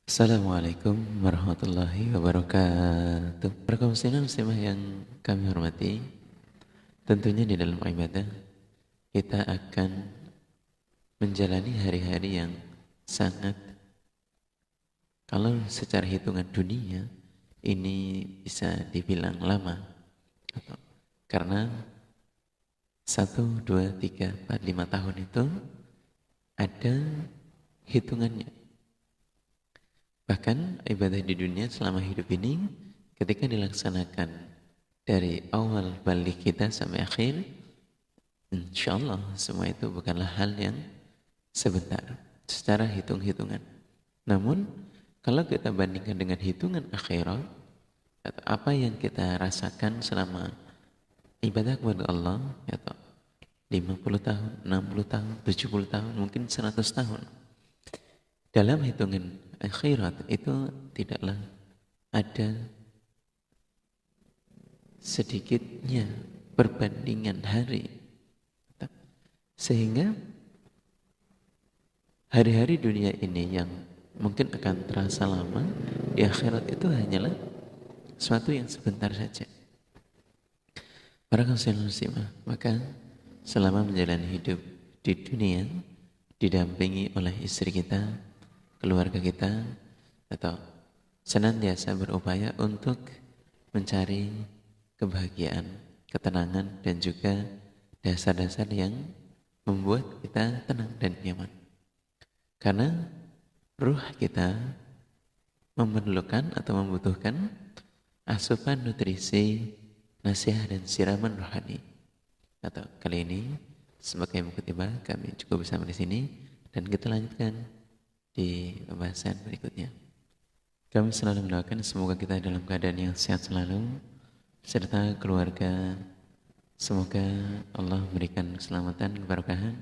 Assalamualaikum warahmatullahi wabarakatuh. Para kaum muslimin muslimah yang kami hormati, tentunya di dalam ibadah kita akan menjalani hari-hari yang sangat, kalau secara hitungan dunia ini bisa dibilang lama, karena 1, 2, 3, 4, 5 tahun itu ada hitungannya. Bahkan ibadah di dunia selama hidup ini ketika dilaksanakan dari awal balik kita sampai akhir, insya Allah semua itu bukanlah hal yang sebentar secara hitung-hitungan. Namun kalau kita bandingkan dengan hitungan akhirat, atau apa yang kita rasakan selama ibadah kepada Allah, atau 50 tahun, 60 tahun, 70 tahun, mungkin 100 tahun. Dalam hitungan akhirat itu tidaklah ada sedikitnya perbandingan hari. Sehingga hari-hari dunia ini yang mungkin akan terasa lama, di akhirat itu hanyalah sesuatu yang sebentar saja. Para kaum muslimah, maka selama menjalani hidup di dunia, didampingi oleh istri kita, keluarga kita, atau senantiasa berupaya untuk mencari kebahagiaan, ketenangan, dan juga dasar-dasar yang membuat kita tenang dan nyaman. Karena ruh kita memerlukan atau membutuhkan asupan nutrisi, nasihat, dan siraman rohani. Atau kali ini sebagai mukhtibah kami cukup bersama di sini, dan kita lanjutkan di pembahasan berikutnya. Kami selalu mendoakan semoga kita dalam keadaan yang sehat selalu, serta keluarga. Semoga Allah memberikan keselamatan, keberkahan,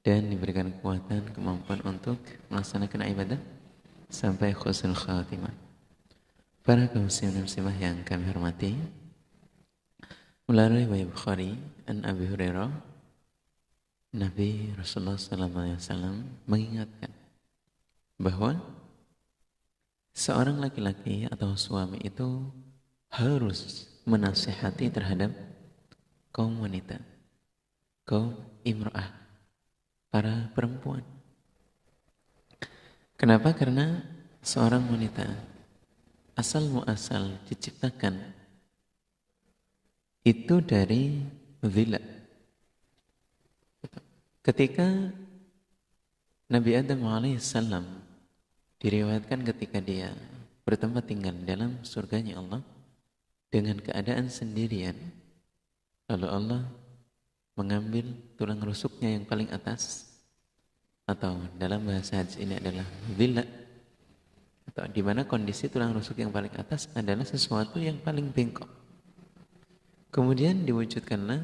dan diberikan kekuatan, kemampuan untuk melaksanakan ibadah sampai husnul khatimah. Para kaum muslimin muslimah yang kami hormati, melalui riwayat Bukhari an Abi Hurairah, Nabi Rasulullah SAW mengingatkan bahwa seorang laki-laki atau suami itu harus menasihati terhadap kaum wanita, kaum imra'ah, para perempuan. Kenapa? Karena seorang wanita asal muasal diciptakan itu dari dhilla. Ketika Nabi Adam alaihissalam diriwayatkan ketika dia bertempat tinggal dalam surganya Allah dengan keadaan sendirian, lalu Allah mengambil tulang rusuknya yang paling atas, atau dalam bahasa hadis ini adalah dhilla, atau di mana kondisi tulang rusuk yang paling atas adalah sesuatu yang paling bengkok. Kemudian diwujudkanlah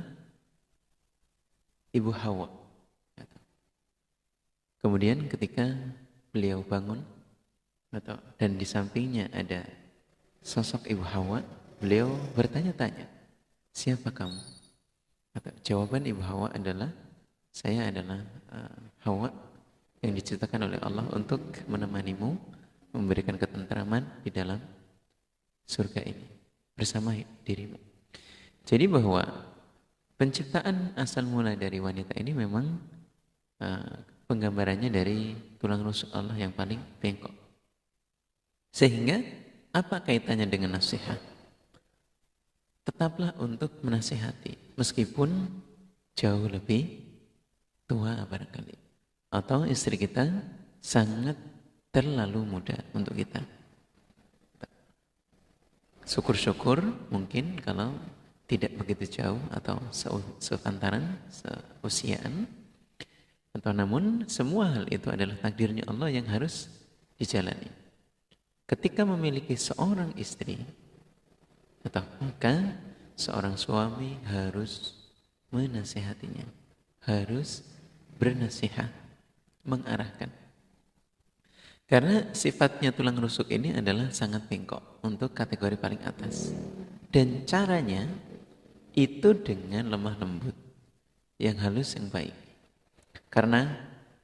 Ibu Hawa. Kemudian ketika beliau bangun, dan di sampingnya ada sosok Ibu Hawa, beliau bertanya-tanya, siapa kamu? Jawaban Ibu Hawa adalah, saya adalah Hawa yang diciptakan oleh Allah untuk menemanimu, memberikan ketentraman di dalam surga ini bersama dirimu. Jadi bahwa penciptaan asal mula dari wanita ini memang penggambarannya dari tulang rusuk Allah yang paling bengkok. Sehingga apa kaitannya dengan nasihat? Tetaplah untuk menasihati meskipun jauh lebih tua barangkali, atau istri kita sangat terlalu muda untuk kita. Syukur-syukur mungkin kalau tidak begitu jauh atau sepantaran, seusiaan, atau namun semua hal itu adalah takdirnya Allah yang harus dijalani. Ketika memiliki seorang istri, maka seorang suami harus menasihatinya, harus bernasihat, mengarahkan. Karena sifatnya tulang rusuk ini adalah sangat bengkok untuk kategori paling atas. Dan caranya itu dengan lemah lembut, yang halus, yang baik. Karena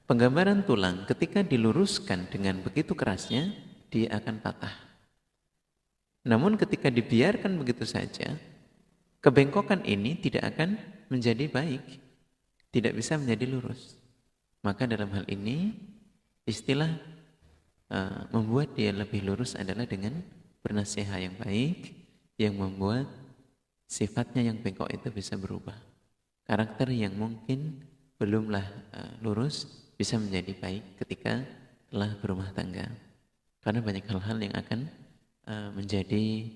penggambaran tulang ketika diluruskan dengan begitu kerasnya, dia akan patah. Namun ketika dibiarkan begitu saja, kebengkokan ini tidak akan menjadi baik, tidak bisa menjadi lurus. Maka dalam hal ini istilah membuat dia lebih lurus adalah dengan bernasihat yang baik, yang membuat sifatnya yang bengkok itu bisa berubah. Karakter yang mungkin belumlah lurus bisa menjadi baik ketika telah berumah tangga. Karena banyak hal-hal yang akan menjadi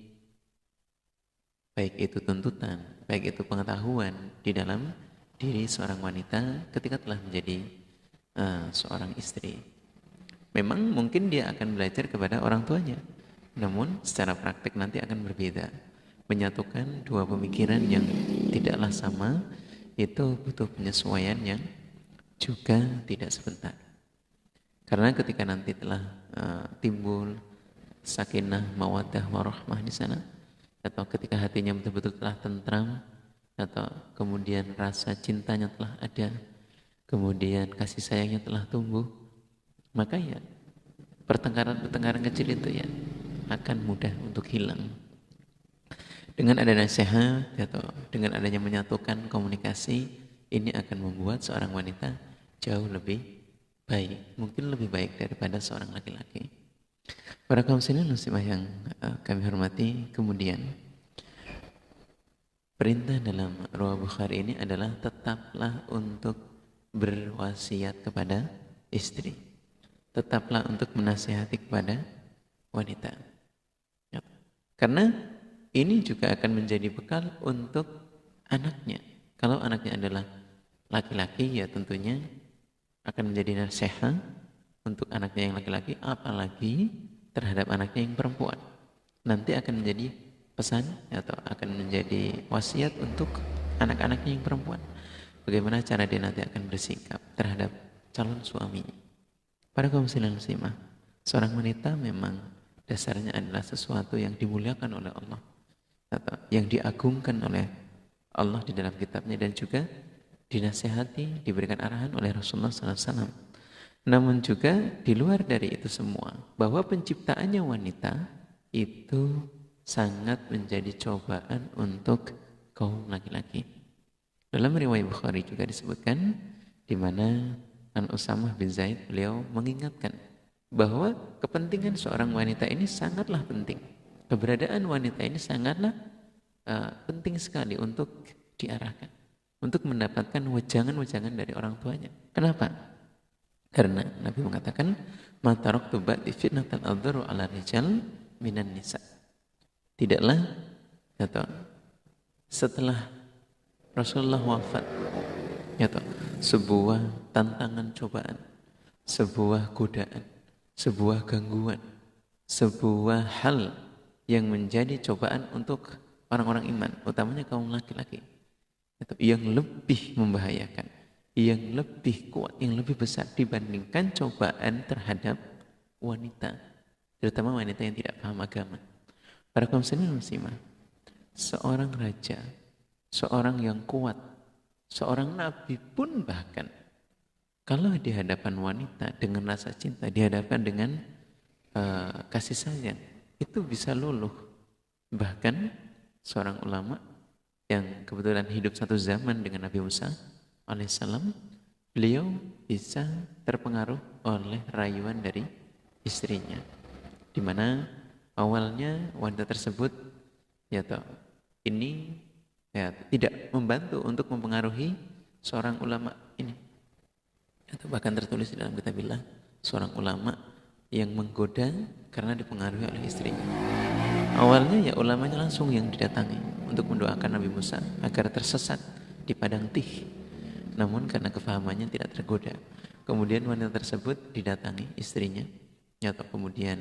baik itu tuntutan, baik itu pengetahuan di dalam diri seorang wanita ketika telah menjadi seorang istri. Memang mungkin dia akan belajar kepada orang tuanya, namun secara praktik nanti akan berbeda. Menyatukan dua pemikiran yang tidaklah sama itu butuh penyesuaian yang juga tidak sebentar. Karena ketika nanti telah timbul sakinah, mawaddah, warahmah di sana, atau ketika hatinya betul-betul telah tentram, atau kemudian rasa cintanya telah ada, kemudian kasih sayangnya telah tumbuh, maka ya pertengkaran-pertengkaran kecil itu ya akan mudah untuk hilang. Dengan ada nasihat atau dengan adanya menyatukan komunikasi, ini akan membuat seorang wanita jauh lebih baik, mungkin lebih baik daripada seorang laki-laki. Para kaum muslimin muslimah yang kami hormati, kemudian perintah dalam riwayat Bukhari ini adalah tetaplah untuk berwasiat kepada istri. Tetaplah untuk menasihati kepada wanita. Ya. Karena ini juga akan menjadi bekal untuk anaknya. Kalau anaknya adalah laki-laki, ya tentunya akan menjadi nasihat untuk anaknya yang laki-laki, apalagi terhadap anaknya yang perempuan. Nanti akan menjadi pesan atau akan menjadi wasiat untuk anak-anaknya yang perempuan. Bagaimana cara dia nanti akan bersikap terhadap calon suaminya. Para kaum muslimin muslimah, seorang wanita memang dasarnya adalah sesuatu yang dimuliakan oleh Allah, atau yang diagungkan oleh Allah di dalam kitabnya, dan juga dinasihati, diberikan arahan oleh Rasulullah SAW. Namun juga di luar dari itu semua, bahwa penciptaannya wanita itu sangat menjadi cobaan untuk kaum laki-laki. Dalam riwayat Bukhari juga disebutkan, di mana An Usamah bin Zaid, beliau mengingatkan bahwa kepentingan seorang wanita ini sangatlah penting. Keberadaan wanita ini sangatlah penting sekali untuk diarahkan, untuk mendapatkan wejangan-wejangan dari orang tuanya. Kenapa? Karena Nabi mengatakan, "Ma taraktu ba'di fitnatan adharu 'ala rijal minan nisa." Tidaklah atau setelah Rasulullah wafat, sebuah tantangan cobaan, sebuah godaan, sebuah gangguan, sebuah hal yang menjadi cobaan untuk orang-orang iman, utamanya kaum laki-laki, yang lebih membahayakan, yang lebih kuat, yang lebih besar dibandingkan cobaan terhadap wanita, terutama wanita yang tidak paham agama. Para kaum muslimin muslimah, seorang raja, seorang yang kuat, seorang nabi pun bahkan kalau di hadapan wanita dengan rasa cinta, dihadapkan dengan kasih sayang, itu bisa luluh. Bahkan seorang ulama yang kebetulan hidup satu zaman dengan Nabi Musa alaihissalam, beliau bisa terpengaruh oleh rayuan dari istrinya, di mana awalnya wanita tersebut ini tidak membantu untuk mempengaruhi seorang ulama ini. Atau bahkan tertulis di dalam kitabillah, seorang ulama yang menggoda karena dipengaruhi oleh istrinya. Awalnya ya ulamanya langsung yang didatangi untuk mendoakan Nabi Musa agar tersesat di padang Tih. Namun karena kefahamannya tidak tergoda, kemudian wanita tersebut didatangi istrinya, atau kemudian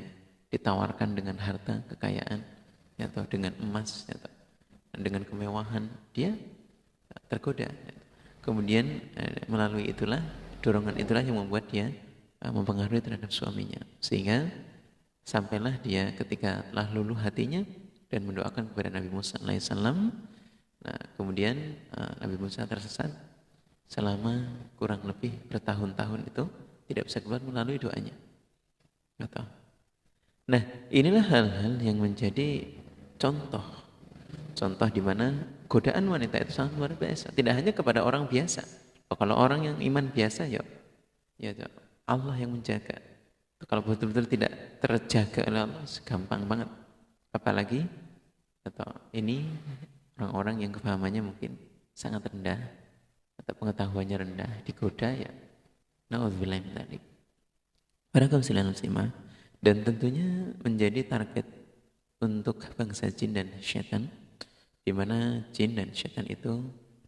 ditawarkan dengan harta kekayaan, atau dengan emas, atau dengan kemewahan, dia tergoda. Kemudian melalui itulah, dorongan itulah yang membuat dia mempengaruhi terhadap suaminya, sehingga sampailah dia ketika telah luluh hatinya dan mendoakan kepada Nabi Musa alaihissalam. Nah, kemudian Nabi Musa tersesat selama kurang lebih bertahun-tahun, itu tidak bisa keluar melalui doanya. Nah, inilah hal-hal yang menjadi contoh. Contoh di mana godaan wanita itu sangat luar biasa. Tidak hanya kepada orang biasa. Kalau orang yang iman biasa, ya Allah yang menjaga. Kalau betul-betul tidak terjaga oleh Allah, gampang banget. Apalagi atau ini orang-orang yang kefahamannya mungkin sangat rendah atau pengetahuannya rendah, digoda ya. Na'udzubillah min dzalik. Para kaum muslimah dan tentunya menjadi target untuk bangsa jin dan syaitan, di mana jin dan syaitan itu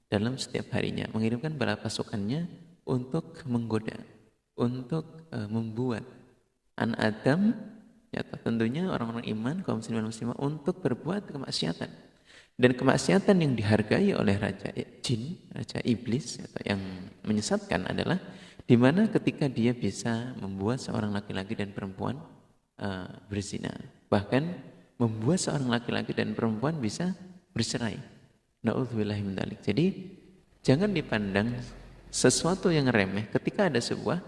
dalam setiap harinya mengirimkan bala pasukannya untuk menggoda, untuk membuat anak Adam, ya tentunya orang-orang iman kaum muslimah untuk berbuat kemaksiatan. Dan kemaksiatan yang dihargai oleh raja jin, raja iblis atau yang menyesatkan adalah di mana ketika dia bisa membuat seorang laki-laki dan perempuan berzina, bahkan membuat seorang laki-laki dan perempuan bisa bercerai. Na'udzubillah min dzalik. Jadi jangan dipandang sesuatu yang remeh ketika ada sebuah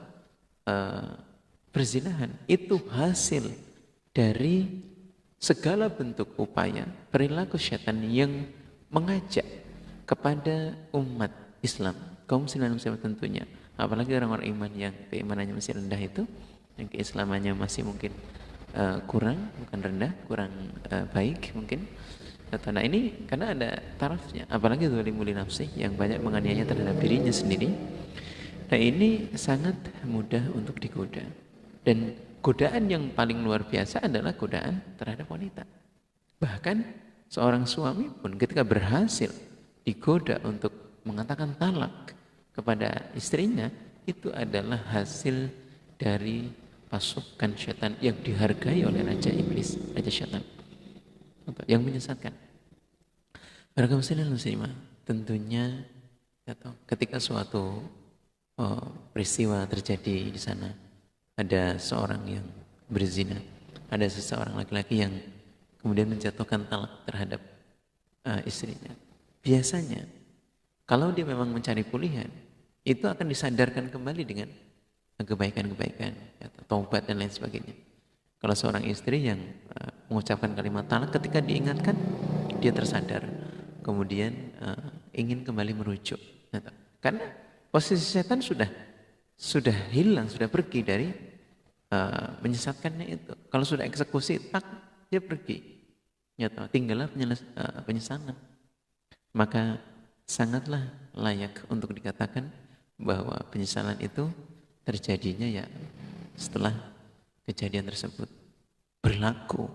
perzinahan. Itu hasil dari segala bentuk upaya perilaku syaitan yang mengajak kepada umat Islam, kaum muslimin tentunya, apalagi orang-orang iman yang keimanannya masih rendah itu, yang keislamannya masih mungkin kurang, bukan rendah, kurang baik mungkin. Nah ini karena ada tarafnya, apalagi zalimul nafsi yang banyak menganiaya terhadap dirinya sendiri. Nah ini sangat mudah untuk digoda. Dan godaan yang paling luar biasa adalah godaan terhadap wanita. Bahkan seorang suami pun ketika berhasil digoda untuk mengatakan talak kepada istrinya, itu adalah hasil dari pasukan syaitan yang dihargai oleh raja iblis, raja syaitan, yang menyesatkan. Para kaum muslimah, tentunya ketika suatu peristiwa terjadi di sana, ada seorang yang berzina, ada seseorang laki-laki yang kemudian menjatuhkan talak terhadap istrinya. Biasanya kalau dia memang mencari pulihan, itu akan disadarkan kembali dengan kebaikan-kebaikan, taubat dan lain sebagainya. Kalau seorang istri yang mengucapkan kalimat talak, ketika diingatkan dia tersadar, kemudian ingin kembali merujuk. Karena posisi setan sudah hilang, sudah pergi dari menyesatkannya itu. Kalau sudah eksekusi, tak dia pergi. Tinggallah penyesalan. Maka sangatlah layak untuk dikatakan bahwa penyesalan itu terjadinya ya setelah kejadian tersebut berlaku.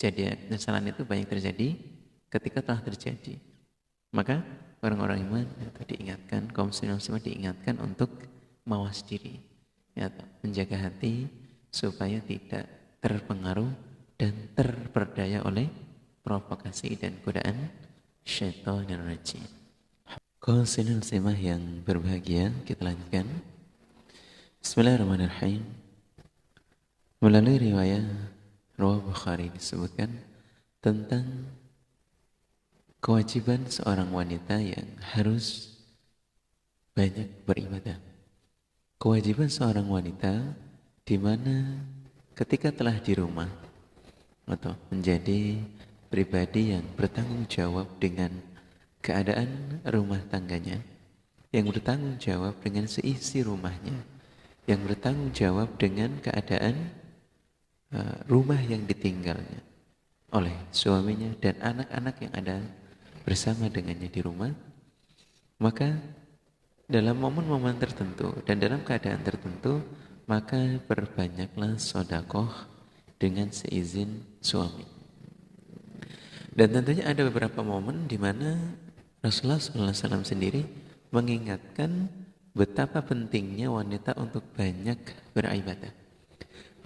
Jadi penyesalan itu banyak terjadi ketika telah terjadi. Maka orang-orang iman itu diingatkan, kaum muslimin diingatkan untuk mawas diri, menjaga hati supaya tidak terpengaruh dan terperdaya oleh provokasi dan godaan syaitanir rajim. Kaum muslimin yang berbahagia, kita lanjutkan. Bismillahirrahmanirrahim. Melalui riwayat Rawah Bukhari disebutkan tentang kewajiban seorang wanita yang harus banyak beribadah. Kewajiban seorang wanita di mana ketika telah di rumah atau menjadi pribadi yang bertanggung jawab dengan keadaan rumah tangganya, yang bertanggung jawab dengan seisi rumahnya, yang bertanggung jawab dengan keadaan rumah yang ditinggalnya oleh suaminya dan anak-anak yang ada bersama dengannya di rumah, maka dalam momen-momen tertentu dan dalam keadaan tertentu, maka perbanyaklah sodakoh dengan seizin suami. Dan tentunya ada beberapa momen di mana Rasulullah SAW sendiri mengingatkan betapa pentingnya wanita untuk banyak beribadah.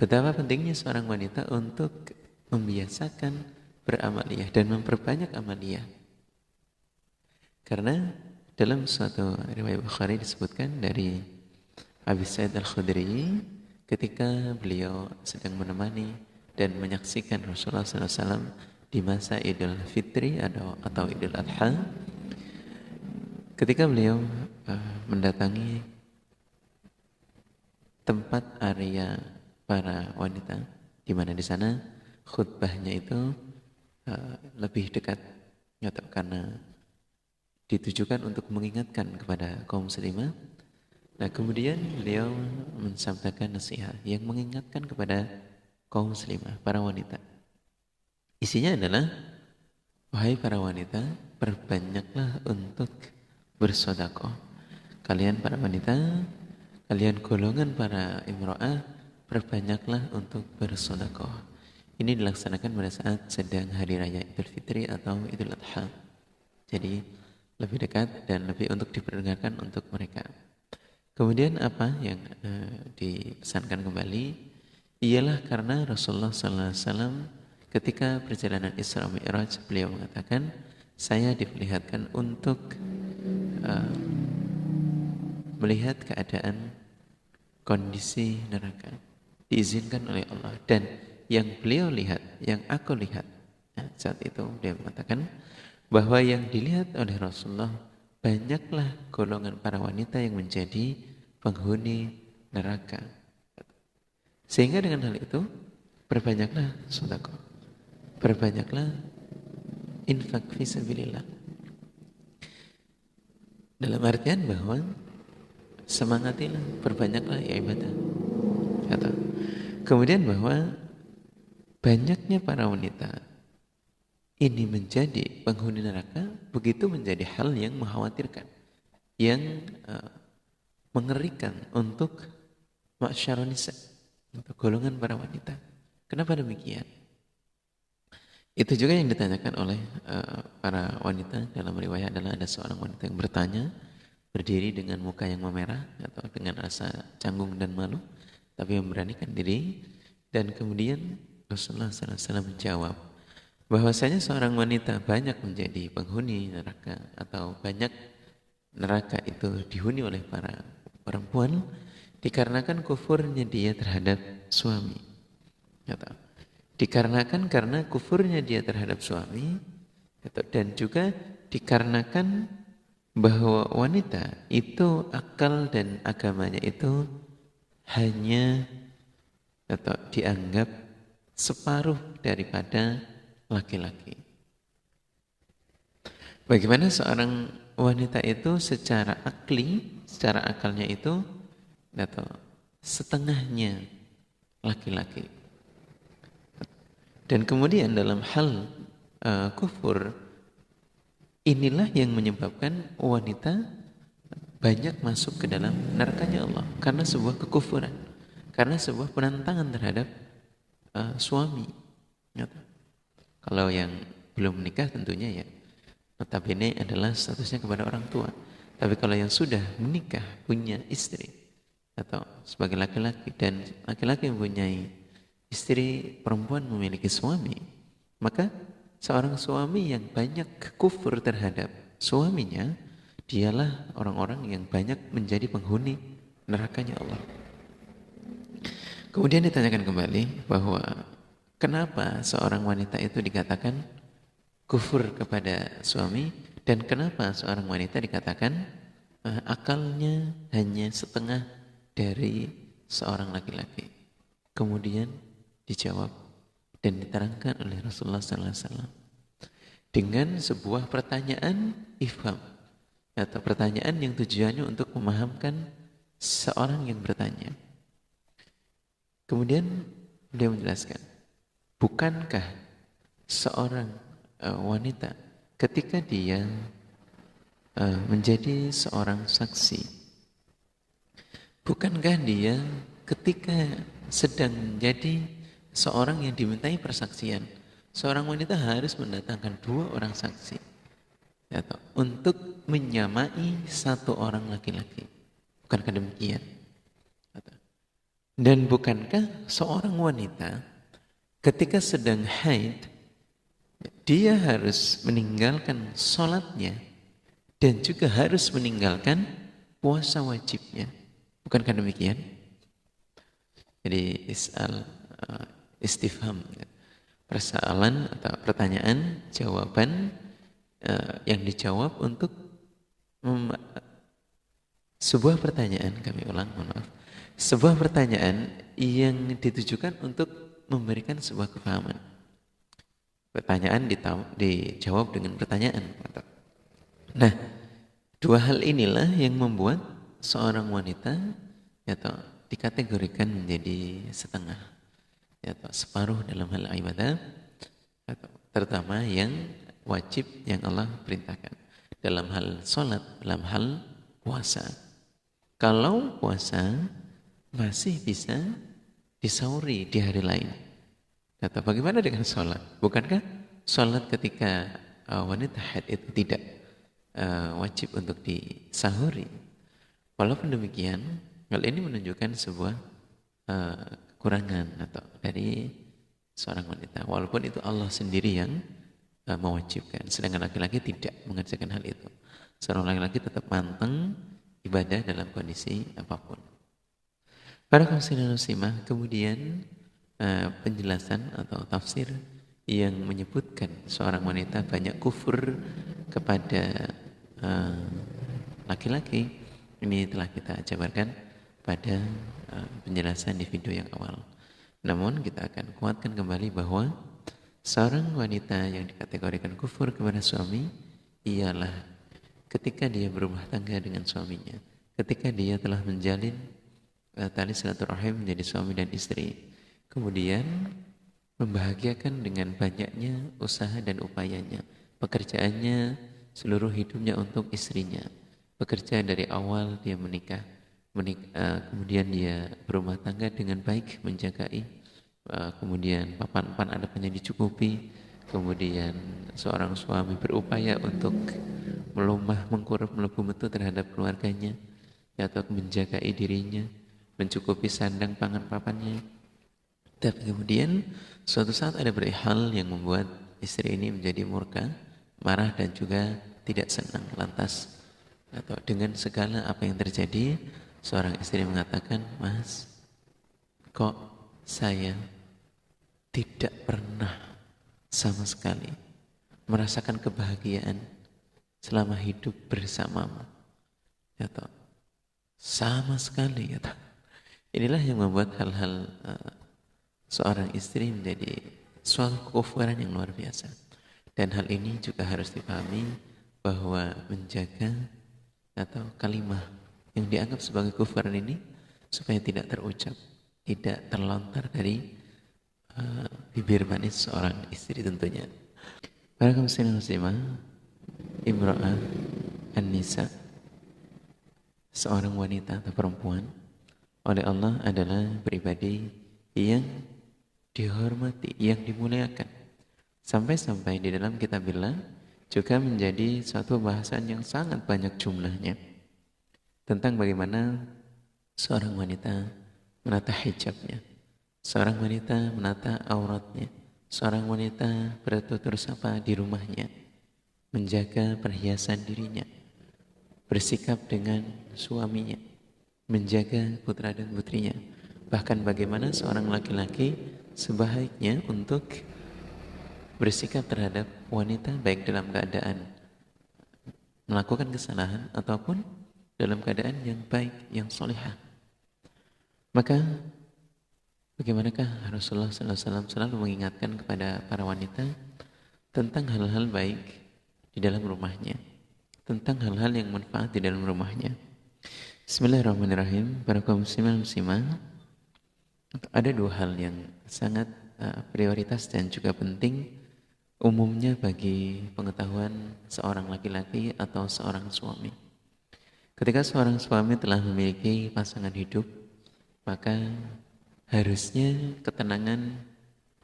Betapa pentingnya seorang wanita untuk membiasakan beramaliyah dan memperbanyak amaliyah. Karena dalam suatu riwayat Bukhari disebutkan dari Abi Sa'id Al-Khudri ketika beliau sedang menemani dan menyaksikan Rasulullah SAW di masa Idul Fitri atau Idul Adha, ketika beliau tempat area para wanita, di di mana di sana khutbahnya itu lebih dekat atau karena ditujukan untuk mengingatkan kepada kaum muslimah. Nah, kemudian beliau mensabdakan nasihat yang mengingatkan kepada kaum muslimah, para wanita. Isinya adalah, wahai para wanita, perbanyaklah untuk bersedekah. Kalian para wanita, kalian golongan para imro'ah, perbanyaklah untuk bersedekah. Ini dilaksanakan pada saat sedang hari raya Idul Fitri atau Idul Adha. Jadi lebih dekat dan lebih untuk diperdengarkan untuk mereka. Kemudian apa yang dipesankan kembali ialah karena Rasulullah SAW ketika perjalanan Isra Mi'raj beliau mengatakan, saya diperlihatkan untuk melihat keadaan kondisi neraka, diizinkan oleh Allah. Dan yang beliau lihat, yang aku lihat, saat itu dia mengatakan bahwa yang dilihat oleh Rasulullah, banyaklah golongan para wanita yang menjadi penghuni neraka. Sehingga dengan hal itu, perbanyaklah sedekah, perbanyaklah infak fisabilillah. Dalam artian bahwa semangatilah, perbanyaklah ibadah. Kemudian bahwa banyaknya para wanita ini menjadi penghuni neraka, begitu menjadi hal yang mengkhawatirkan, yang mengerikan untuk ma'syarun nisa, untuk golongan para wanita. Kenapa demikian? Itu juga yang ditanyakan oleh para wanita. Dalam riwayat adalah ada seorang wanita yang bertanya, berdiri dengan muka yang memerah atau dengan rasa canggung dan malu, tapi memberanikan diri. Dan kemudian Rasulullah SAW menjawab bahwasanya seorang wanita banyak menjadi penghuni neraka, atau banyak neraka itu dihuni oleh para perempuan dikarenakan kufurnya dia terhadap suami. Dikarenakan karena kufurnya dia terhadap suami, dan juga dikarenakan bahwa wanita itu akal dan agamanya itu hanya atau dianggap separuh daripada laki-laki. Bagaimana seorang wanita itu secara akli, secara akalnya itu atau setengahnya laki-laki. Dan kemudian dalam hal kufur, inilah yang menyebabkan wanita banyak masuk ke dalam nerakanya Allah karena sebuah kekufuran, karena sebuah penentangan terhadap suami. Kalau yang belum menikah tentunya ya notabene adalah statusnya kepada orang tua. Tapi kalau yang sudah menikah, punya istri, atau sebagai laki-laki, dan laki-laki mempunyai istri, perempuan memiliki suami, maka seorang suami yang banyak kufur terhadap suaminya, dialah orang-orang yang banyak menjadi penghuni nerakanya Allah. Kemudian ditanyakan kembali bahwa kenapa seorang wanita itu dikatakan kufur kepada suami, dan kenapa seorang wanita dikatakan akalnya hanya setengah dari seorang laki-laki. Kemudian dijawab dan diterangkan oleh Rasulullah SAW dengan sebuah pertanyaan ifham, atau pertanyaan yang tujuannya untuk memahamkan seorang yang bertanya. Kemudian beliau menjelaskan, bukankah seorang wanita ketika dia menjadi seorang saksi, bukankah dia ketika sedang menjadi seorang yang dimintai persaksian, seorang wanita harus mendatangkan 2 orang saksi atau untuk menyamai 1 orang laki-laki? Bukankah demikian? Dan bukankah seorang wanita ketika sedang haid, dia harus meninggalkan sholatnya dan juga harus meninggalkan puasa wajibnya? Bukankah demikian? Jadi istifham, persoalan atau pertanyaan, jawaban yang dijawab untuk sebuah pertanyaan, kami ulang, mohon maaf, sebuah pertanyaan yang ditujukan untuk memberikan sebuah kefahaman. Pertanyaan dijawab dengan pertanyaan. Nah, dua hal inilah yang membuat seorang wanita atau dikategorikan menjadi setengah atau separuh dalam hal ibadah, atau terutama yang wajib yang Allah perintahkan dalam hal sholat, dalam hal puasa. Kalau puasa masih bisa disauri di hari lain. Atau bagaimana dengan sholat? Bukankah sholat ketika wanita haid itu tidak wajib untuk disahuri? Walaupun demikian, hal ini menunjukkan sebuah kekurangan atau dari seorang wanita. Walaupun itu Allah sendiri yang mewajibkan, sedangkan laki-laki tidak mengerjakan hal itu. Seorang laki-laki tetap manteng ibadah dalam kondisi apapun. Para kaum muslimah, kemudian penjelasan atau tafsir yang menyebutkan seorang wanita banyak kufur kepada laki-laki, ini telah kita jabarkan pada penjelasan di video yang awal. Namun kita akan kuatkan kembali bahwa seorang wanita yang dikategorikan kufur kepada suami ialah ketika dia berumah tangga dengan suaminya, ketika dia telah menjalin tali silaturahim menjadi suami dan istri, kemudian membahagiakan dengan banyaknya usaha dan upayanya, pekerjaannya, seluruh hidupnya untuk istrinya, bekerja dari awal dia menikah, kemudian dia berumah tangga dengan baik, menjagai, kemudian papan adapannya dicukupi, kemudian seorang suami berupaya untuk melumah mengkurap melebu metu terhadap keluarganya, atau menjagai dirinya, mencukupi sandang pangan papannya. Tapi kemudian suatu saat ada hal yang membuat istri ini menjadi murka, marah dan juga tidak senang. Lantas atau dengan segala apa yang terjadi, seorang istri mengatakan, "Mas, kok saya tidak pernah sama sekali merasakan kebahagiaan selama hidup bersamamu." Atau sama sekali, atau inilah yang membuat hal-hal seorang istri menjadi suatu kekufuran yang luar biasa. Dan hal ini juga harus dipahami bahwa menjaga atau kalimah yang dianggap sebagai kufuran ini supaya tidak terucap, tidak terlontar dari bibir manis seorang istri tentunya. Para kaum muslimah, imra'ah an-nisa, seorang wanita atau perempuan oleh Allah adalah pribadi yang dihormati, yang dimuliakan. Sampai-sampai di dalam kitabillah juga menjadi suatu bahasan yang sangat banyak jumlahnya tentang bagaimana seorang wanita menata hijabnya, seorang wanita menata auratnya, seorang wanita bertutur sapa di rumahnya, menjaga perhiasan dirinya, bersikap dengan suaminya, menjaga putra dan putrinya. Bahkan bagaimana seorang laki-laki sebaiknya untuk bersikap terhadap wanita baik dalam keadaan melakukan kesalahan ataupun dalam keadaan yang baik, yang solihah. Maka bagaimanakah Rasulullah SAW selalu mengingatkan kepada para wanita tentang hal-hal baik di dalam rumahnya, tentang hal-hal yang manfaat di dalam rumahnya. Bismillahirrahmanirrahim. Para kaum muslimah, ada dua hal yang sangat prioritas dan juga penting umumnya bagi pengetahuan seorang laki-laki atau seorang suami. Ketika seorang suami telah memiliki pasangan hidup, maka harusnya ketenangan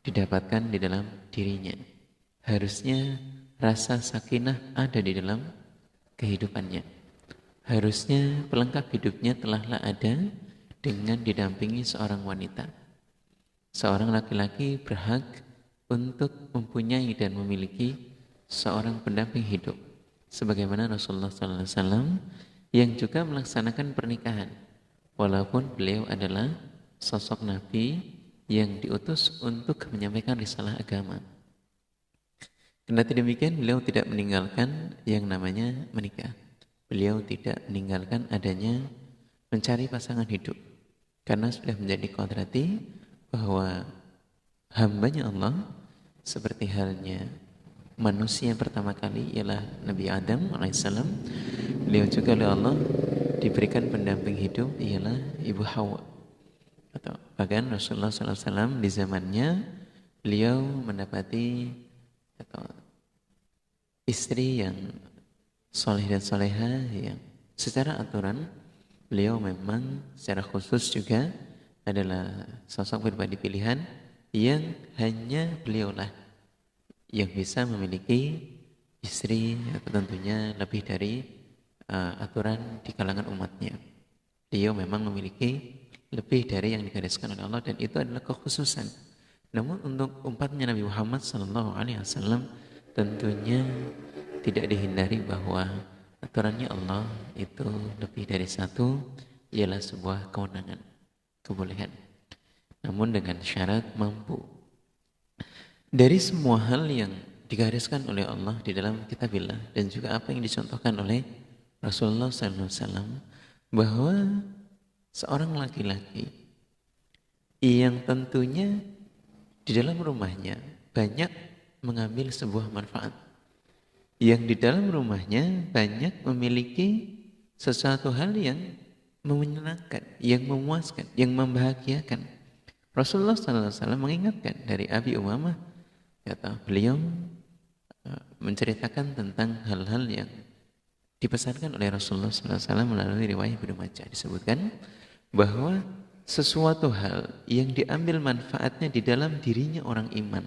didapatkan di dalam dirinya. Harusnya rasa sakinah ada di dalam kehidupannya. Harusnya pelengkap hidupnya telahlah ada dengan didampingi seorang wanita. Seorang laki-laki berhak untuk mempunyai dan memiliki seorang pendamping hidup, sebagaimana Rasulullah SAW yang juga melaksanakan pernikahan, walaupun beliau adalah sosok Nabi yang diutus untuk menyampaikan risalah agama. Kendati demikian, beliau tidak meninggalkan yang namanya menikah. Beliau tidak meninggalkan adanya mencari pasangan hidup, karena sudah menjadi kodrati bahwa hambanya Allah seperti halnya manusia pertama kali ialah Nabi Adam alaihissalam. Beliau juga oleh Allah diberikan pendamping hidup ialah Ibu Hawa. Atau bahkan Rasulullah SAW di zamannya beliau mendapati atau istri yang soleh dan soleha yang secara aturan beliau memang secara khusus juga adalah sosok pribadi pilihan yang hanya beliaulah yang bisa memiliki istri atau tentunya lebih dari aturan di kalangan umatnya. Beliau memang memiliki lebih dari yang digariskan oleh Allah dan itu adalah kekhususan. Namun untuk umatnya Nabi Muhammad SAW tentunya tidak dihindari bahwa aturannya Allah itu lebih dari satu, ialah sebuah kewenangan, kebolehan. Namun dengan syarat mampu. Dari semua hal yang digariskan oleh Allah di dalam kitabillah dan juga apa yang dicontohkan oleh Rasulullah SAW, bahwa seorang laki-laki yang tentunya di dalam rumahnya banyak mengambil sebuah manfaat, yang di dalam rumahnya banyak memiliki sesuatu hal yang menyenangkan, yang memuaskan, yang membahagiakan. Rasulullah SAW mengingatkan dari Abi Umamah, kata beliau menceritakan tentang hal-hal yang dipesankan oleh Rasulullah SAW melalui riwayat Ibnu Majah. Disebutkan bahwa sesuatu hal yang diambil manfaatnya di dalam dirinya orang iman,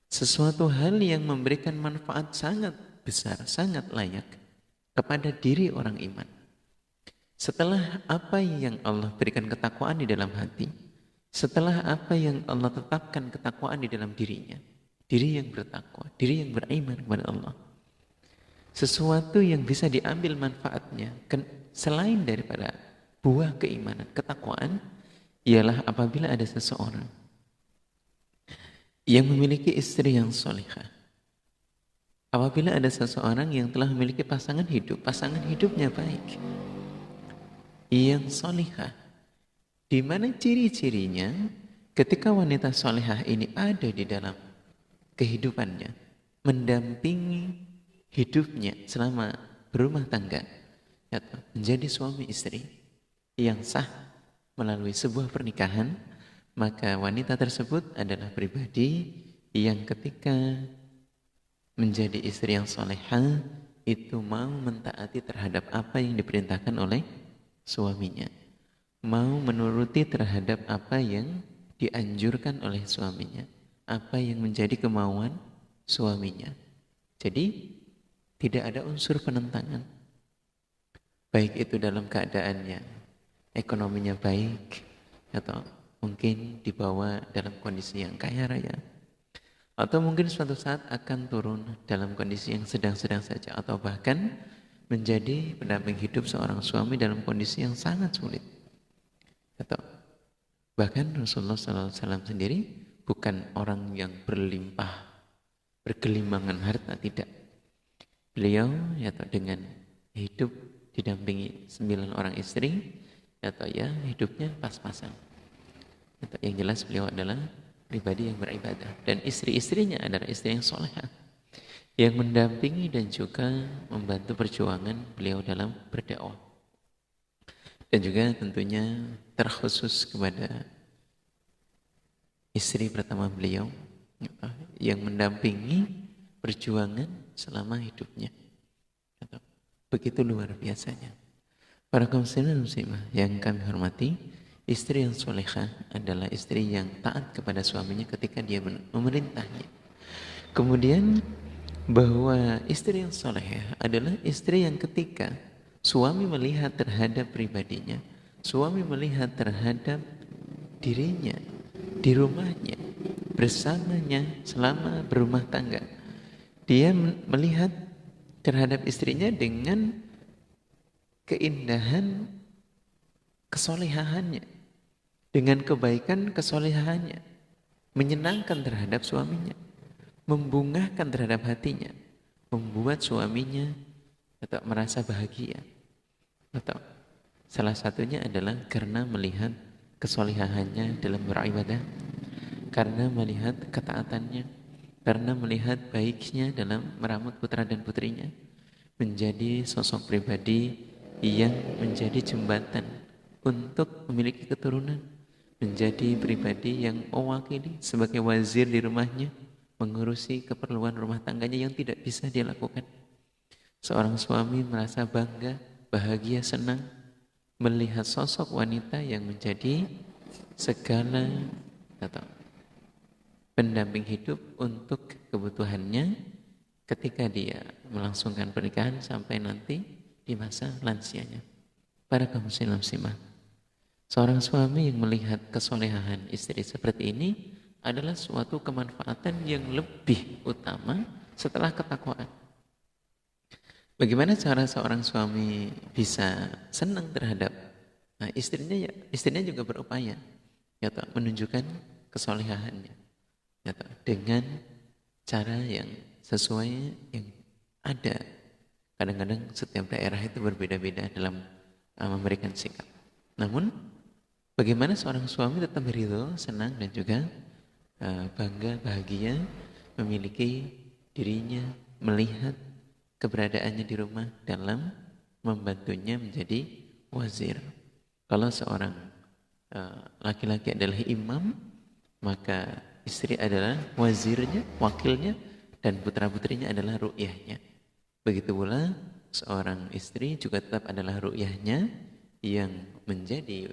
sesuatu hal yang memberikan manfaat sangat besar, sangat layak kepada diri orang iman. Setelah apa yang Allah berikan ketakwaan di dalam hati, setelah apa yang Allah tetapkan ketakwaan di dalam dirinya, diri yang bertakwa, diri yang beriman kepada Allah, sesuatu yang bisa diambil manfaatnya selain daripada buah keimanan, ketakwaan, ialah apabila ada seseorang yang memiliki istri yang solihah. Apabila ada seseorang yang telah memiliki pasangan hidupnya baik, yang solihah, di mana ciri-cirinya ketika wanita solihah ini ada di dalam kehidupannya, mendampingi hidupnya selama berumah tangga, menjadi suami istri yang sah melalui sebuah pernikahan, maka wanita tersebut adalah pribadi yang ketika menjadi istri yang solehah itu mau mentaati terhadap apa yang diperintahkan oleh suaminya, mau menuruti terhadap apa yang dianjurkan oleh suaminya, apa yang menjadi kemauan suaminya. Jadi tidak ada unsur penentangan, baik itu dalam keadaannya ekonominya baik atau mungkin dibawa dalam kondisi yang kaya raya, atau mungkin suatu saat akan turun dalam kondisi yang sedang-sedang saja, atau bahkan menjadi pendamping hidup seorang suami dalam kondisi yang sangat sulit. Atau bahkan Rasulullah SAW sendiri bukan orang yang berlimpah, bergelimbangan harta, tidak. Beliau dengan hidup didampingi 9 orang istri, hidupnya pas-pasan. Yang jelas beliau adalah pribadi yang beribadah dan istri-istrinya adalah istri yang solehah, yang mendampingi dan juga membantu perjuangan beliau dalam berdakwah. Dan juga tentunya terkhusus kepada istri pertama beliau yang mendampingi perjuangan selama hidupnya. Begitu luar biasanya. Para kaum muslimin muslimah yang kami hormati, istri yang solehah adalah istri yang taat kepada suaminya ketika dia memerintahnya. Kemudian bahwa istri yang solehah adalah istri yang ketika suami melihat terhadap pribadinya, suami melihat terhadap dirinya di rumahnya, bersamanya selama berumah tangga, dia melihat terhadap istrinya dengan keindahan kesolehaannya, dengan kebaikan kesolehaannya, menyenangkan terhadap suaminya, membungahkan terhadap hatinya, membuat suaminya atau merasa bahagia. Atau salah satunya adalah karena melihat kesolehaannya dalam beribadah, karena melihat ketaatannya, karena melihat baiknya dalam merawat putra dan putrinya, menjadi sosok pribadi yang menjadi jembatan untuk memiliki keturunan, menjadi pribadi yang mewakili sebagai wazir di rumahnya, mengurusi keperluan rumah tangganya yang tidak bisa dia lakukan. Seorang suami merasa bangga, bahagia, senang melihat sosok wanita yang menjadi segala atau pendamping hidup untuk kebutuhannya ketika dia melangsungkan pernikahan sampai nanti di masa lansianya. Para kaum muslim muslimah, seorang suami yang melihat kesolehan istri seperti ini adalah suatu kemanfaatan yang lebih utama setelah ketakwaan. Bagaimana cara seorang suami bisa senang terhadap istrinya? Ya, istrinya juga berupaya ya toh, menunjukkan kesolehannya ya toh, dengan cara yang sesuai yang ada. Kadang-kadang setiap daerah itu berbeda-beda dalam memberikan sikap. Namun bagaimana seorang suami tetap ridho, senang dan juga bangga, bahagia memiliki dirinya, melihat keberadaannya di rumah dalam membantunya menjadi wazir. Kalau seorang laki-laki adalah imam, maka istri adalah wazirnya, wakilnya, dan putra-putrinya adalah ru'yahnya. Begitu pula seorang istri juga tetap adalah ru'yahnya yang menjadi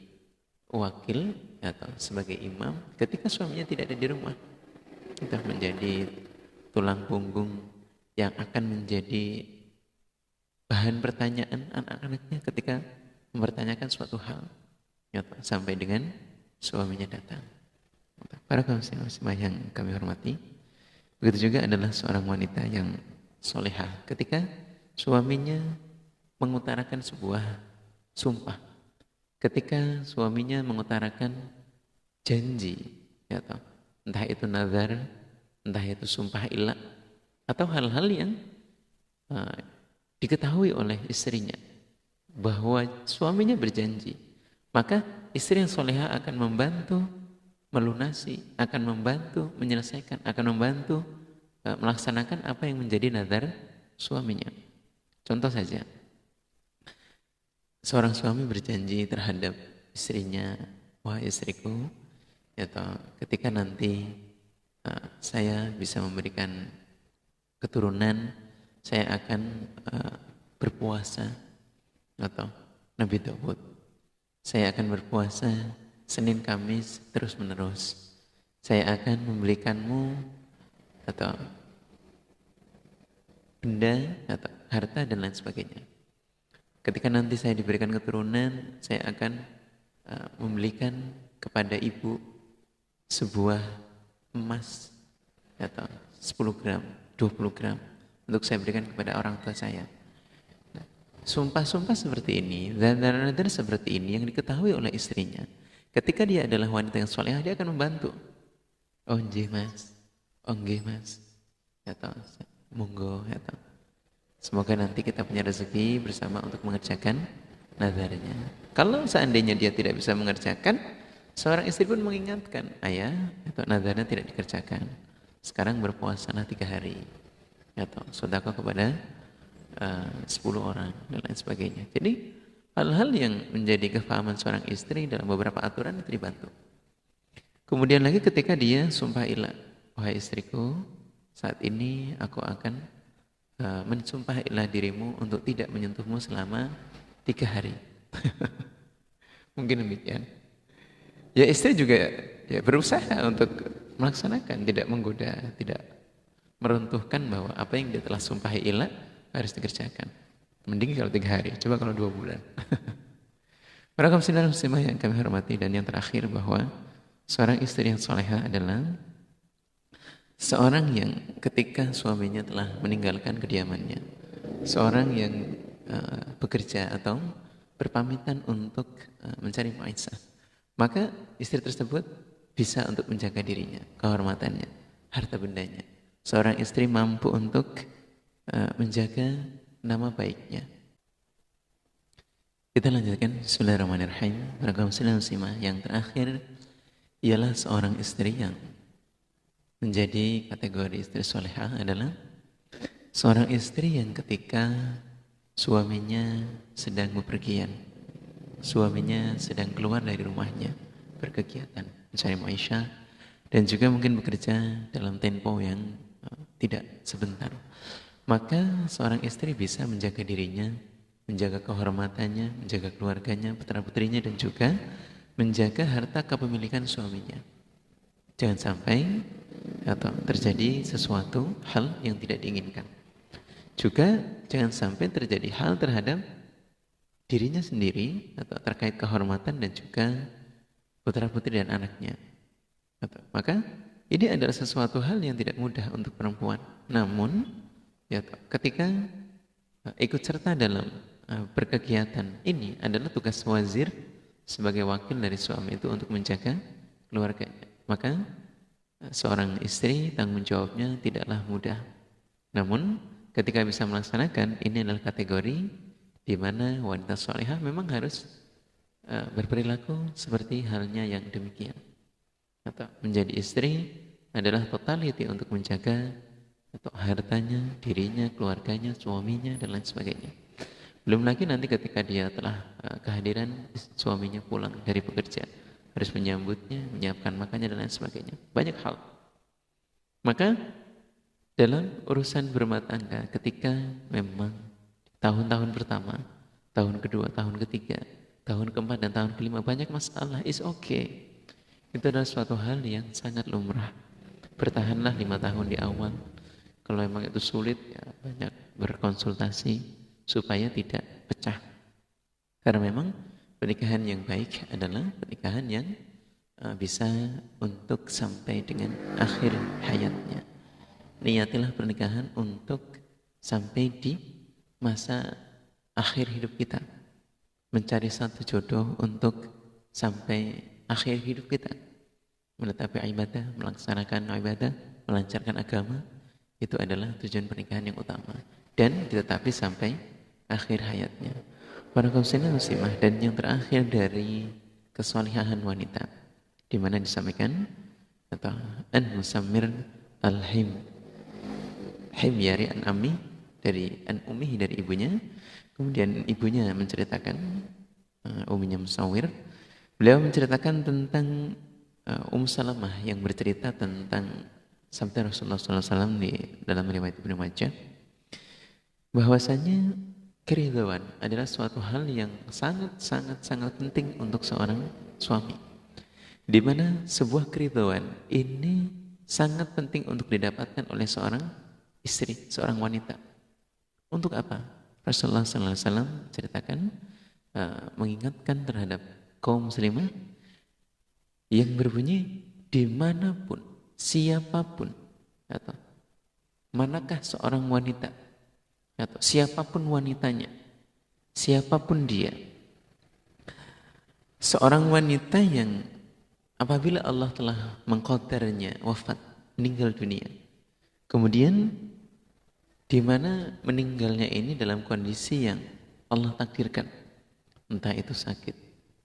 wakil atau sebagai imam ketika suaminya tidak ada di rumah. Itu menjadi tulang punggung yang akan menjadi bahan pertanyaan anak-anaknya ketika mempertanyakan suatu hal sampai dengan suaminya datang. Para kaum muslimah yang kami hormati, begitu juga adalah seorang wanita yang solehah ketika suaminya mengutarakan sebuah sumpah, ketika suaminya mengutarakan janji, entah itu nazar, entah itu sumpah ilah, atau hal-hal yang diketahui oleh istrinya bahwa suaminya berjanji, maka istri yang solehah akan membantu melunasi, akan membantu menyelesaikan, akan membantu melaksanakan apa yang menjadi nazar suaminya. Contoh saja, seorang suami berjanji terhadap istrinya, wahai istriku, ketika nanti saya bisa memberikan keturunan, saya akan berpuasa, atau Nabi Daud, saya akan berpuasa Senin Kamis terus menerus. Saya akan membelikanmu atau benda atau harta dan lain sebagainya. Ketika nanti saya diberikan keturunan, saya akan membelikan kepada ibu sebuah emas atau 10 gram, 20 gram untuk saya berikan kepada orang tua saya. Nah, sumpah-sumpah seperti ini dan nadar seperti ini yang diketahui oleh istrinya. Ketika dia adalah wanita yang solehah, dia akan membantu. Oh nggih mas, oh nggih mas, monggo, semoga nanti kita punya rezeki bersama untuk mengerjakan nadarnya. Kalau seandainya dia tidak bisa mengerjakan, seorang istri pun mengingatkan, ayah, nadarnya tidak dikerjakan. Sekarang berpuasalah 3 hari, sedekah kepada 10 orang dan lain sebagainya. Jadi hal-hal yang menjadi kefahaman seorang istri dalam beberapa aturan itu dibantu. Kemudian lagi ketika dia sumpah ilah, wahai istriku, saat ini aku akan mensumpah ilah dirimu untuk tidak menyentuhmu selama 3 hari. Mungkin demikian. Ya istri juga ya berusaha untuk melaksanakan, tidak menggoda, tidak meruntuhkan bahwa apa yang dia telah sumpahi ilah harus dikerjakan. Mending kalau 3 hari, coba kalau 2 bulan. Para kaum muslimah yang kami hormati, dan yang terakhir bahwa seorang istri yang solehah adalah seorang yang ketika suaminya telah meninggalkan kediamannya, seorang yang bekerja atau berpamitan untuk mencari maisha, maka istri tersebut bisa untuk menjaga dirinya, kehormatannya, harta bendanya. Seorang istri mampu untuk menjaga nama baiknya. Kita lanjutkan. Bismillahirrahmanirrahim. Para kaum muslimah yang terakhir ialah seorang istri yang menjadi kategori istri solehah adalah seorang istri yang ketika suaminya sedang bepergian, suaminya sedang keluar dari rumahnya berkegiatan mencari maisha dan juga mungkin bekerja dalam tempo yang tidak sebentar, maka seorang istri bisa menjaga dirinya, menjaga kehormatannya, menjaga keluarganya, putra-putrinya, dan juga menjaga harta kepemilikan suaminya. Jangan sampai atau terjadi sesuatu hal yang tidak diinginkan. Juga jangan sampai terjadi hal terhadap dirinya sendiri atau terkait kehormatan dan juga putra-putri dan anaknya. Maka ini adalah sesuatu hal yang tidak mudah untuk perempuan. Namun ya, ketika ikut serta dalam berkegiatan ini adalah tugas wazir sebagai wakil dari suami itu untuk menjaga keluarganya. Maka seorang istri tanggung jawabnya tidaklah mudah. Namun ketika bisa melaksanakan, ini adalah kategori di mana wanita salihah memang harus berperilaku seperti halnya yang demikian. Atau menjadi istri adalah totality untuk menjaga atau hartanya, dirinya, keluarganya, suaminya, dan lain sebagainya. Belum lagi nanti ketika dia telah kehadiran suaminya pulang dari pekerjaan, harus menyambutnya, menyiapkan makannya, dan lain sebagainya. Banyak hal. Maka dalam urusan berumah tangga, ketika memang tahun-tahun pertama, tahun kedua, tahun ketiga, tahun keempat, dan tahun kelima banyak masalah, is okay. Itu adalah suatu hal yang sangat lumrah. Bertahanlah 5 tahun di awal. Kalau memang itu sulit, ya banyak berkonsultasi supaya tidak pecah. Karena memang pernikahan yang baik adalah pernikahan yang bisa untuk sampai dengan akhir hayatnya. Niyatilah pernikahan untuk sampai di masa akhir hidup kita. Mencari satu jodoh untuk sampai akhir hidup kita. Menetapi ibadah, melaksanakan ibadah, melancarkan agama, itu adalah tujuan pernikahan yang utama. Dan ditetapi sampai akhir hayatnya. Para kaum muslimah, dan yang terakhir dari kesalihan wanita, di mana disampaikan atau an-musammir al-him, himyari an-ammi, dari an-ummi, dari ibunya. Kemudian ibunya menceritakan, uminya Musawwir, beliau menceritakan tentang Salamah yang bercerita tentang sabda Rasulullah SAW di dalam riwayat Ibnu Majah, bahwasanya keridhaan adalah suatu hal yang sangat penting untuk seorang suami, di mana sebuah keridhaan ini sangat penting untuk didapatkan oleh seorang istri, seorang wanita. Untuk apa? Rasulullah SAW ceritakan, mengingatkan terhadap kaum muslimah yang berbunyi, dimanapun, siapapun, atau manakah seorang wanita, atau siapapun wanitanya, siapapun dia, seorang wanita yang apabila Allah telah mengqadarnya wafat, meninggal dunia, kemudian di mana meninggalnya ini dalam kondisi yang Allah takdirkan, entah itu sakit,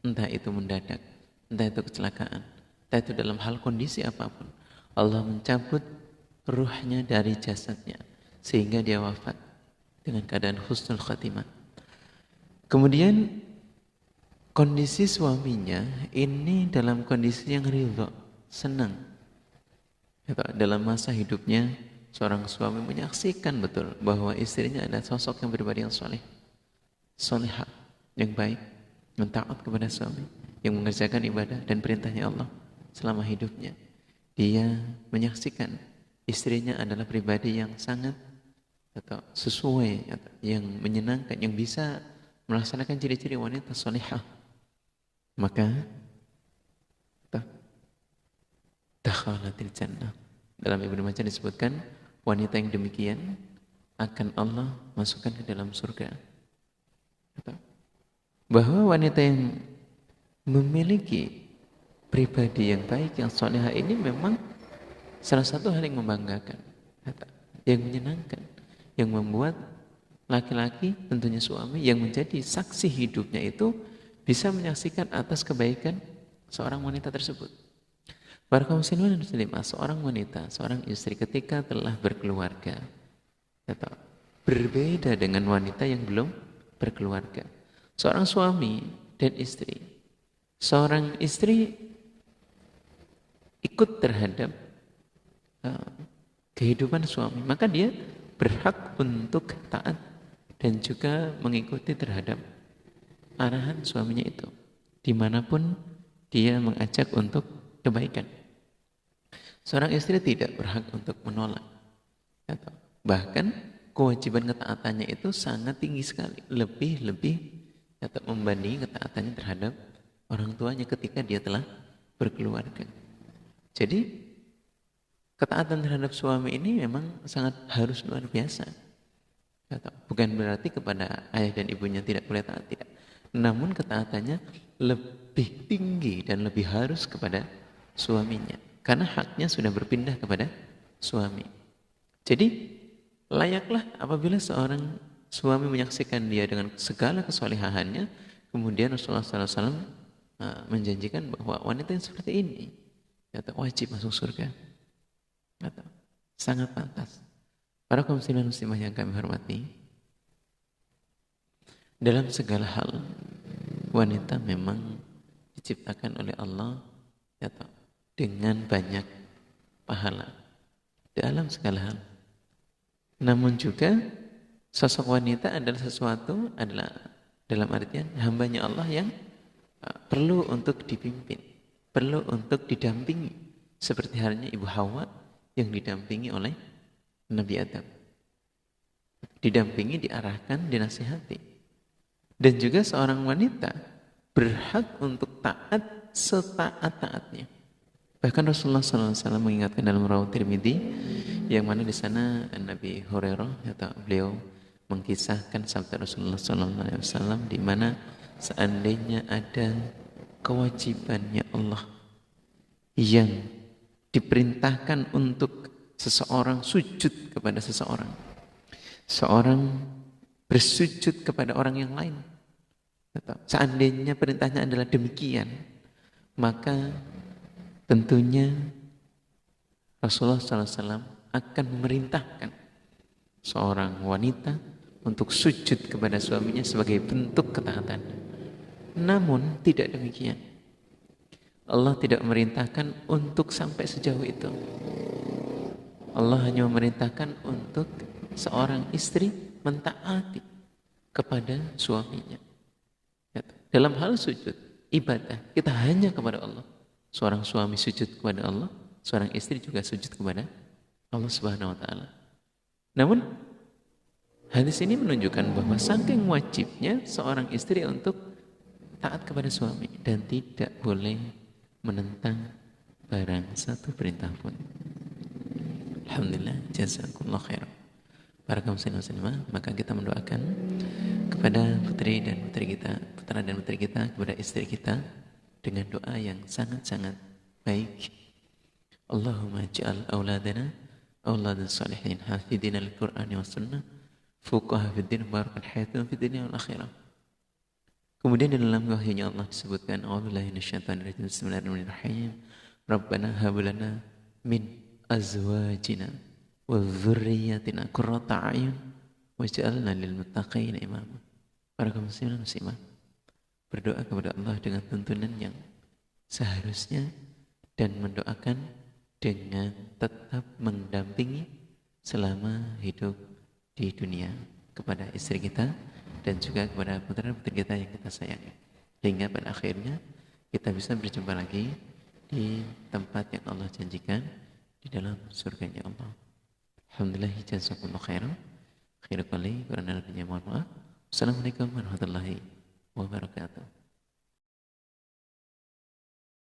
entah itu mendadak, entah itu kecelakaan, entah itu dalam hal kondisi apapun, Allah mencabut ruhnya dari jasadnya sehingga dia wafat dengan keadaan husnul khatimah. Kemudian kondisi suaminya ini dalam kondisi yang ridha, senang. Dalam masa hidupnya seorang suami menyaksikan betul bahwa istrinya adalah sosok yang berbudi yang soleh, solehah, yang baik, yang taat kepada suami, yang mengerjakan ibadah dan perintahnya Allah selama hidupnya. Dia menyaksikan istrinya adalah pribadi yang sangat atau sesuai, atau yang menyenangkan, yang bisa melaksanakan ciri-ciri wanita solehah. Maka dakhalatil jannah. Dalam Ibnu Majah disebutkan, wanita yang demikian akan Allah masukkan ke dalam surga. Bahwa wanita yang memiliki pribadi yang baik, yang salihah ini memang salah satu hal yang membanggakan, yang menyenangkan, yang membuat laki-laki, tentunya suami, yang menjadi saksi hidupnya itu bisa menyaksikan atas kebaikan seorang wanita tersebut. Para kaum muslimin dan muslimah, seorang wanita, seorang istri ketika telah berkeluarga, atau berbeda dengan wanita yang belum berkeluarga. Seorang suami dan istri, seorang istri ikut terhadap kehidupan suami, maka dia berhak untuk taat dan juga mengikuti terhadap arahan suaminya itu, dimanapun dia mengajak untuk kebaikan. Seorang istri tidak berhak untuk menolak. Bahkan kewajiban ketaatannya itu sangat tinggi sekali. Lebih-lebih membanding ketaatannya terhadap orang tuanya ketika dia telah berkeluarga. Jadi ketaatan terhadap suami ini memang sangat harus luar biasa. Bukan berarti kepada ayah dan ibunya tidak boleh taat, tidak. Namun ketaatannya lebih tinggi dan lebih harus kepada suaminya. Karena haknya sudah berpindah kepada suami. Jadi layaklah apabila seorang suami menyaksikan dia dengan segala kesolehaannya, kemudian Rasulullah SAW menjanjikan bahwa wanita yang seperti ini wajib masuk surga. Sangat pantas. Para kaum muslimin muslimah yang kami hormati, dalam segala hal wanita memang diciptakan oleh Allah dengan banyak pahala dalam segala hal. Namun juga sosok wanita adalah sesuatu, adalah dalam artian hambanya Allah yang perlu untuk dipimpin, perlu untuk didampingi, seperti halnya Ibu Hawa yang didampingi oleh Nabi Adam, didampingi, diarahkan, dinasihati. Dan juga seorang wanita berhak untuk taat setaat-taatnya. Bahkan Rasulullah SAW mengingatkan dalam Rawat Tirmidzi, yang mana di sana Nabi Hurairah atau beliau mengkisahkan sabda Rasulullah SAW, di mana seandainya ada kewajibannya Allah yang diperintahkan untuk seseorang sujud kepada seseorang, seorang bersujud kepada orang yang lain, seandainya perintahnya adalah demikian, maka tentunya Rasulullah SAW akan memerintahkan seorang wanita untuk sujud kepada suaminya sebagai bentuk ketaatan. Namun tidak demikian. Allah tidak memerintahkan untuk sampai sejauh itu. Allah hanya memerintahkan untuk seorang istri mentaati kepada suaminya. Dalam hal sujud, ibadah, kita hanya kepada Allah. Seorang suami sujud kepada Allah, seorang istri juga sujud kepada Allah Subhanahu wa taala. Namun hadis ini menunjukkan bahwa saking wajibnya seorang istri untuk taat kepada suami dan tidak boleh menentang barang satu perintah pun. Alhamdulillah, jazakumullah khairan. Para kaum muslimah, maka kita mendoakan kepada putri dan putri kita, putra dan putri kita, kepada istri kita dengan doa yang sangat-sangat baik. Allahumma ja'al auladana auladan salihin hafidina al-Qur'ani wa sunnah fuqaha fid din barakat hayatun fid dunya wal akhirah. Kemudian di dalam wahyunya Allah disebutkan a'udzubillahi minasyaitonir rajim, bismillahirrahmanirrahim, Rabbana hab lana min azwajina wa dzurriyyatina qurrata a'yun waj'alna lil muttaqina imama. Para kaum muslimin muslimah, berdoa kepada Allah dengan tuntunan yang seharusnya dan mendoakan dengan tetap mendampingi selama hidup di dunia kepada istri kita dan juga kepada putra-putri kita yang kita sayangi, hingga pada akhirnya kita bisa berjumpa lagi di tempat yang Allah janjikan di dalam surganya Allah. Alhamdulillah, jazakumullah khairan. Khairu qali, kurang lebihnya mohon maaf. Assalamualaikum warahmatullahi wabarakatuh.